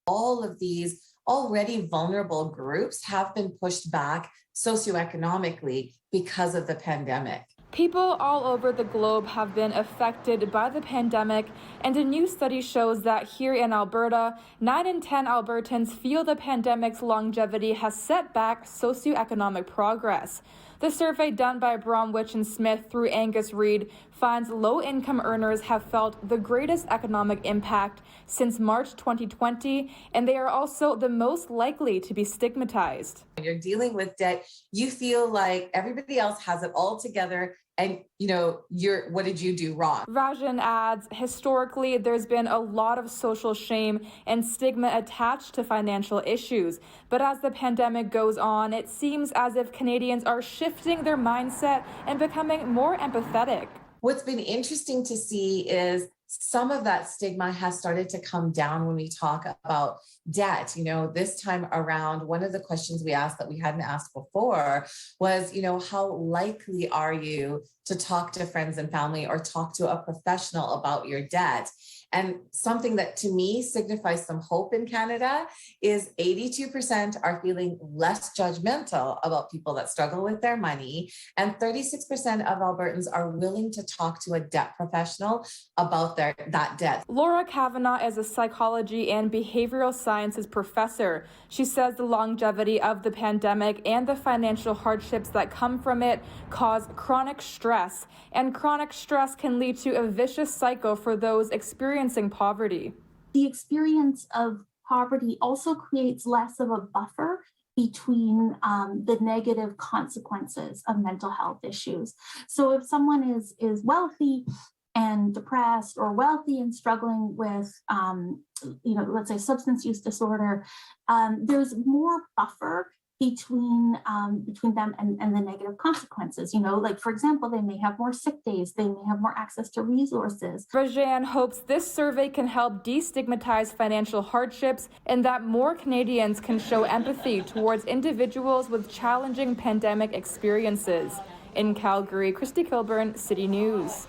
All of these already vulnerable groups have been pushed back socioeconomically because of the pandemic. People all over the globe have been affected by the pandemic, and a new study shows that here in Alberta, 9 in 10 Albertans feel the pandemic's longevity has set back socioeconomic progress. The survey done by Bromwich and Smith through Angus Reid finds low-income earners have felt the greatest economic impact since March 2020, and they are also the most likely to be stigmatized. When you're dealing with debt, you feel like everybody else has it all together, and what did you do wrong? Rajan adds, historically, there's been a lot of social shame and stigma attached to financial issues. But as the pandemic goes on, it seems as if Canadians are shifting their mindset and becoming more empathetic. What's been interesting to see is some of that stigma has started to come down when we talk about debt. This time around, one of the questions we asked that we hadn't asked before was, how likely are you to talk to friends and family or talk to a professional about your debt? And something that to me signifies some hope in Canada is 82% are feeling less judgmental about people that struggle with their money. And 36% of Albertans are willing to talk to a debt professional about that debt. Laura Kavanagh is a psychology and behavioral sciences professor. She says the longevity of the pandemic and the financial hardships that come from it cause chronic stress. And chronic stress can lead to a vicious cycle for those experiencing poverty. The experience of poverty also creates less of a buffer between the negative consequences of mental health issues. So if someone is wealthy and depressed, or wealthy and struggling with, let's say substance use disorder, there's more buffer between them and the negative consequences. Like, for example, they may have more sick days, they may have more access to resources. Rajan hopes this survey can help destigmatize financial hardships and that more Canadians can show empathy towards individuals with challenging pandemic experiences. In Calgary, Christy Kilburn, City News.